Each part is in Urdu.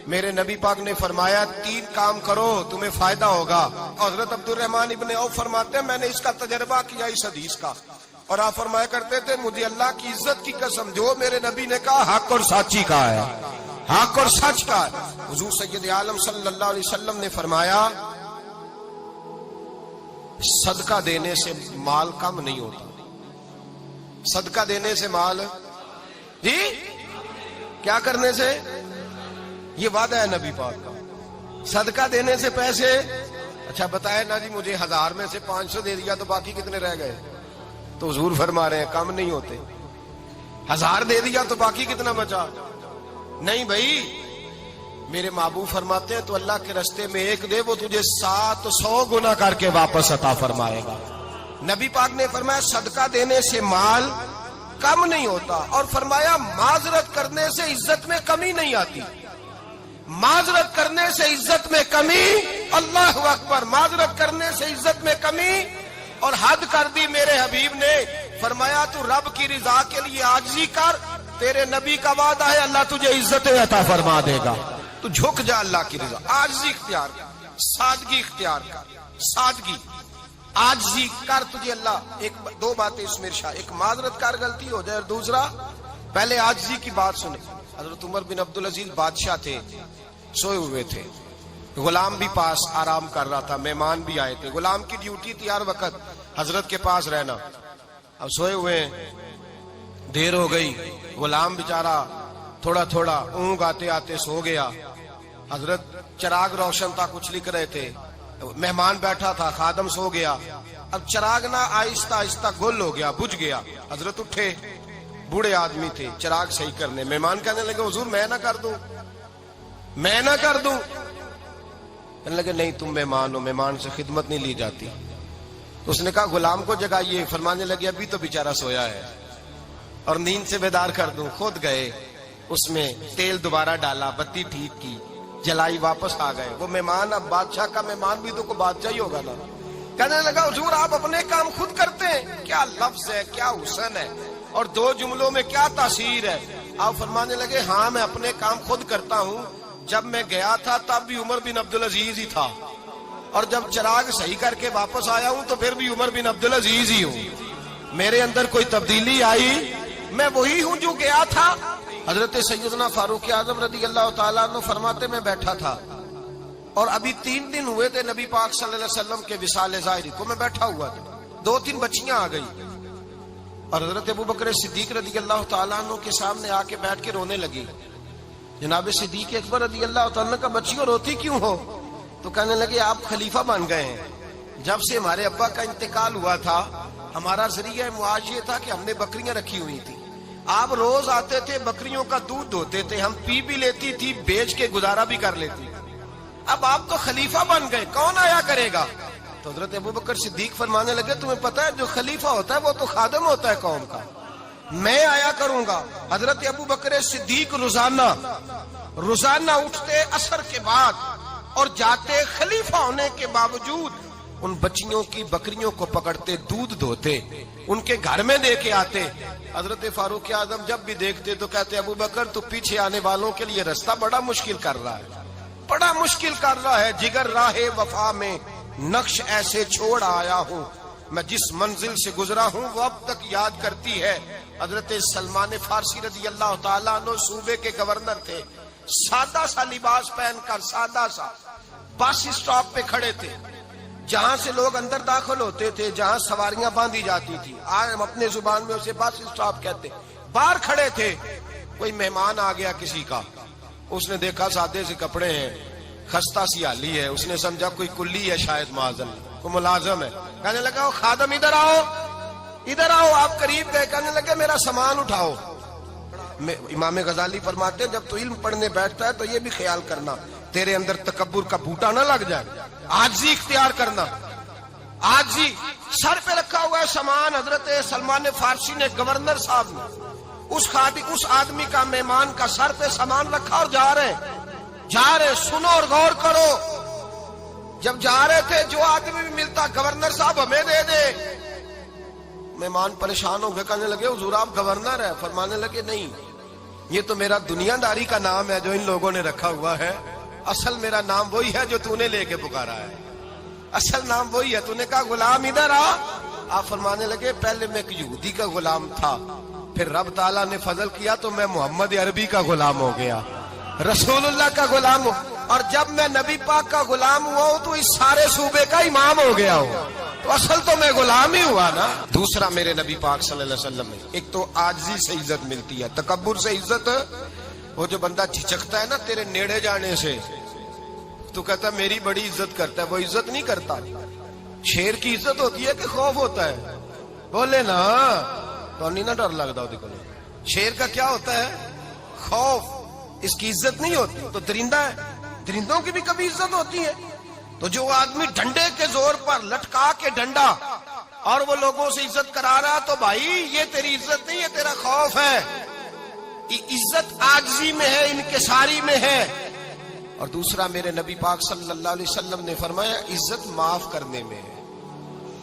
میرے نبی پاک نے فرمایا 3 کام کرو تمہیں فائدہ ہوگا. حضرت عبد الرحمن ابن عوف فرماتے ہیں میں نے اس کا تجربہ کیا اس حدیث کا, اور آپ فرمایا کرتے تھے مجھے اللہ کی عزت کی قسم جو میرے نبی نے کہا حق اور سچی کا ہے, حق اور سچ کا ہے. حضور سید عالم صلی اللہ علیہ وسلم نے فرمایا صدقہ دینے سے مال کم نہیں ہوتا. صدقہ دینے سے مال جی کیا کرنے سے, یہ وعدہ ہے نبی پاک کا. صدقہ دینے سے پیسے, اچھا بتائے نا جی مجھے 1000 میں سے 500 دے دیا تو باقی کتنے رہ گئے؟ تو حضور فرما رہے ہیں کم نہیں ہوتے. 1000 دے دیا تو باقی کتنا بچا؟ نہیں بھائی, میرے محبوب فرماتے ہیں تو اللہ کے راستے میں 1 دے وہ تجھے 700 گنا کر کے واپس عطا فرمائے گا. نبی پاک نے فرمایا صدقہ دینے سے مال کم نہیں ہوتا, اور فرمایا معذرت کرنے سے عزت میں کمی نہیں آتی. معذرت کرنے سے عزت میں کمی, اللہ اکبر, معذرت کرنے سے عزت میں کمی. اور حد کر دی میرے حبیب نے, فرمایا تو رب کی رضا کے لیے عاجزی کر, تیرے نبی کا وعدہ ہے اللہ تجھے عزت عطا فرما دے گا. تو جھک جا اللہ کی رضا, عاجزی اختیار کر, سادگی اختیار کر, سادگی عاجزی کر, تجھے اللہ. 2 باتیں اس میں ارشاد, ایک معذرت کر غلطی ہو جائے, اور دوسرا پہلے عاجزی کی بات سنیں. حضرت عمر بن عبدالعزیز بادشاہ تھے, سوئے ہوئے تھے, غلام بھی پاس آرام کر رہا تھا, مہمان بھی آئے تھے. غلام کی ڈیوٹی تھی ہر وقت حضرت کے پاس رہنا. اب سوئے ہوئے, دیر ہو گئی, غلام بیچارہ تھوڑا تھوڑا اونگ آتے آتے سو گیا. حضرت چراغ روشن تھا, کچھ لکھ رہے تھے, مہمان بیٹھا تھا, خادم سو گیا. اب چراغ نہ آہستہ آہستہ گل ہو گیا, بجھ گیا. حضرت اٹھے, بوڑھے آدمی تھے, چراغ صحیح کرنے. مہمان کہنے لگے حضور میں نہ کر دوں, میں نہ کر دوں. کہنے لگے نہیں تم مہمان ہو, مہمان سے خدمت نہیں لی جاتی. تو اس نے کہا غلام کو جگائیے. فرمانے لگے ابھی تو بیچارہ سویا ہے اور نیند سے بیدار کر دوں. خود گئے, اس میں تیل دوبارہ ڈالا, بتی ٹھیک کی, جلائی, واپس آ گئے. وہ مہمان, اب بادشاہ کا مہمان بھی تو کوئی بادشاہ ہی ہوگا نا. کہنے لگا حضور آپ اپنے کام خود کرتے ہیں, کیا لفظ ہے, کیا حسن ہے, اور 2 جملوں میں کیا تاثیر ہے. آپ فرمانے لگے ہاں میں اپنے کام خود کرتا ہوں. جب میں گیا تھا تب بھی عمر بن عبدالعزیز ہی تھا, اور جب چراغ صحیح کر کے واپس آیا ہوں تو پھر بھی عمر بن عبدالعزیز ہی ہوں. میرے اندر کوئی تبدیلی آئی, میں وہی ہوں جو گیا تھا. حضرت سیدنا فاروق اعظم رضی اللہ تعالیٰ عنہ فرماتے میں بیٹھا تھا, اور ابھی 3 دن ہوئے تھے نبی پاک صلی اللہ علیہ وسلم کے وصال ظاہری کو. میں بیٹھا ہوا تھا, 2-3 بچیاں آ گئی, اور حضرت ابوبکر صدیق رضی اللہ تعالیٰ عنہ کے سامنے آ کے بیٹھ کے رونے لگی. جناب صدیق اکبر رضی اللہ تعالیٰ کا بچیوں روتی کیوں ہو؟ تو کہنے لگے آپ خلیفہ بن گئے ہیں. جب سے ہمارے ابا کا انتقال ہوا تھا ہمارا ذریعہ معاش یہ تھا کہ ہم نے بکریاں رکھی ہوئی تھی. آپ روز آتے تھے, بکریوں کا دودھ دھوتے تھے, ہم پی بھی لیتی تھی, بیچ کے گزارا بھی کر لیتی. اب آپ تو خلیفہ بن گئے, کون آیا کرے گا؟ تو حضرت ابوبکر صدیق فرمانے لگے تمہیں پتہ ہے جو خلیفہ ہوتا ہے وہ تو خادم ہوتا ہے قوم کا, میں آیا کروں گا. حضرت ابوبکر صدیق روزانہ اٹھتے عصر کے بعد اور جاتے, خلیفہ ہونے کے باوجود ان بچیوں کی بکریوں کو پکڑتے, دودھ دھوتے, ان کے گھر میں دے کے آتے. حضرت فاروق اعظم جب بھی دیکھتے تو کہتے ابوبکر تو پیچھے آنے والوں کے لیے رستہ بڑا مشکل کر رہا ہے, بڑا مشکل کر رہا ہے. جگر راہ وفا میں نقش ایسے چھوڑ آیا ہوں, میں جس منزل سے گزرا ہوں وہ اب تک یاد کرتی ہے. حضرت سلمان فارسی رضی اللہ تعالیٰ عنہ صوبے کے گورنر تھے, سادہ سا لباس پہن کر سادہ سا بس اسٹاپ پہ کھڑے تھے, جہاں سے لوگ اندر داخل ہوتے تھے, جہاں سواریاں باندھی جاتی تھی, آج ہم اپنے زبان میں اسے بس اسٹاپ کہتے. باہر کھڑے تھے, کوئی مہمان آ گیا کسی کا, اس نے دیکھا سادے سے کپڑے ہیں, خستہ سی حالی ہے, اس نے سمجھا کوئی کلی ہے شاید, معاذ کوئی ملازم ہے. کہنے لگا خادم ادھر آؤ, ادھر آؤ. آپ قریب گئے, کہنے لگے میرا سامان اٹھاؤ. امام غزالی فرماتے ہیں جب تو علم پڑھنے بیٹھتا ہے تو یہ بھی خیال کرنا تیرے اندر تکبر کا بوٹا نہ لگ جائے, عاجزی اختیار کرنا. عاجزی, سر پہ رکھا ہوا ہے سامان. حضرت سلمان فارسی نے, گورنر صاحب نے, اس آدمی کا, مہمان کا سر پہ سامان رکھا اور جا رہے. سنو اور غور کرو. جب جا رہے تھے جو آدمی بھی ملتا گورنر صاحب ہمیں دے دے. مہمان پریشان ہو گئے, کہنے لگے حضور آپ گورنر ہے؟ فرمانے لگے نہیں, یہ تو میرا دنیا داری کا نام ہے جو ان لوگوں نے رکھا ہوا ہے، اصل میرا نام وہی ہے جو تو نے لے کے پکارا ہے، اصل نام وہی ہے۔ تو نے کہا غلام ادھر آ، آپ فرمانے لگے پہلے میں ایک یہودی کا غلام تھا، پھر رب تعالیٰ نے فضل کیا تو میں محمد عربی کا غلام ہو گیا، رسول اللہ کا غلام ہوں، اور جب میں نبی پاک کا غلام ہوا ہوں تو اس سارے صوبے کا امام ہو گیا ہوں، تو اصل تو میں غلام ہی ہوا نا۔ دوسرا میرے نبی پاک صلی اللہ علیہ وسلم میں ایک تو عاجزی سے عزت ملتی ہے، تکبر سے عزت، وہ جو بندہ جھجکتا ہے نا تیرے نیڑے جانے سے، تو کہتا ہے میری بڑی عزت کرتا ہے، وہ عزت نہیں کرتا۔ شیر کی عزت ہوتی ہے کہ خوف ہوتا ہے؟ بولے نا تو نہیں نہ ڈر لگتا ہو۔ شیر کا کیا ہوتا ہے؟ خوف، اس کی عزت نہیں ہوتی۔ تو درندہ ہے، درندوں کی بھی کبھی عزت ہوتی ہے؟ تو جو آدمی ڈنڈے کے زور پر لٹکا کے ڈنڈا اور وہ لوگوں سے عزت کرا رہا، تو بھائی یہ تیری عزت نہیں، یہ تیرا خوف ہے۔ عزت عاجزی میں ہے، انکساری میں ہے۔ اور دوسرا میرے نبی پاک صلی اللہ علیہ وسلم نے فرمایا عزت معاف کرنے میں ہے۔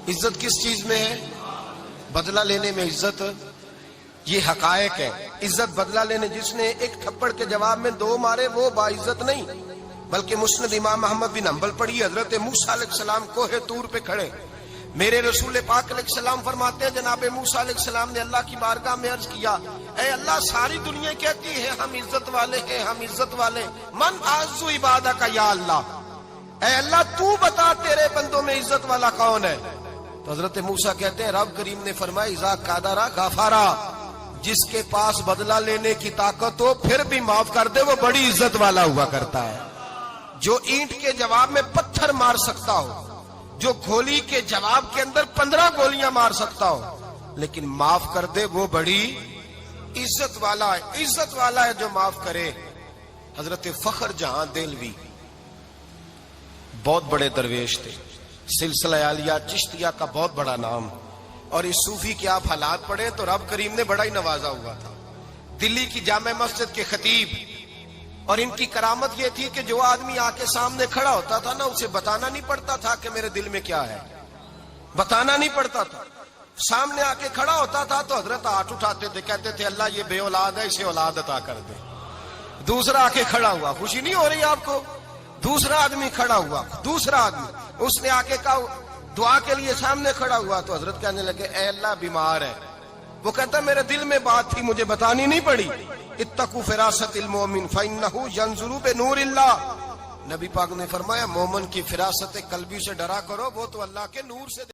عزت کس چیز میں ہے؟ بدلہ لینے میں عزت۔ یہ حقائق ہے، عزت بدلہ لینے، جس نے ایک تھپڑ کے جواب میں 2 مارے وہ باعزت نہیں، بلکہ مسند امام احمد بن حنبل پڑھی، حضرت موسیٰ علیہ السلام کوہ طور پہ کھڑے، میرے رسول پاک علیہ السلام فرماتے ہیں جناب موسیٰ علیہ السلام نے اللہ کی بارگاہ میں عرض کیا، اے اللہ ساری دنیا کہتی ہے ہم عزت والے ہیں، ہم عزت والے، من اعز عبادک یا اللہ، اے اللہ تو بتا تیرے بندوں میں عزت والا کون ہے؟ تو حضرت موسیٰ کہتے ہیں رب کریم نے فرمایا اذا قادر غفارا، جس کے پاس بدلہ لینے کی طاقت ہو پھر بھی معاف کر دے وہ بڑی عزت والا ہوا کرتا ہے۔ جو اینٹ کے جواب میں پتھر مار سکتا ہو، جو گولی کے جواب کے اندر 15 گولیاں مار سکتا ہو، لیکن معاف کر دے وہ بڑی عزت والا ہے۔ عزت والا ہے جو معاف کرے۔ حضرت فخر جہاں دہلوی بہت بڑے درویش تھے، سلسلہ عالیہ چشتیہ کا بہت بڑا نام، اور اس صوفی کے آپ حالات پڑھیں تو رب کریم نے بڑا ہی نوازا ہوا تھا۔ دلی کی جامع مسجد کے خطیب، اور ان کی کرامت یہ تھی کہ جو آدمی آ کے سامنے کھڑا ہوتا تھا نا اسے بتانا نہیں پڑتا تھا کہ میرے دل میں کیا ہے، بتانا نہیں پڑتا تھا۔ سامنے آ کے کھڑا ہوتا تھا تو حضرت ہاتھ اٹھاتے تھے، کہتے تھے اللہ یہ بے اولاد ہے اسے اولاد عطا کر دے۔ دوسرا آ کے کھڑا ہوا، خوشی نہیں ہو رہی آپ کو؟ دوسرا آدمی کھڑا ہوا، دوسرا آدمی، اس نے آ کے کہا دعا کے لیے سامنے کھڑا ہوا تو حضرت کہنے لگے اے اللہ بیمار ہے، وہ کہتا میرے دل میں بات تھی مجھے بتانی نہیں پڑی، اتقوا فراست المؤمن فإنہ ینظر بنور اللہ، نبی پاک نے فرمایا مومن کی فراست قلبی سے ڈرا کرو، وہ تو اللہ کے نور سے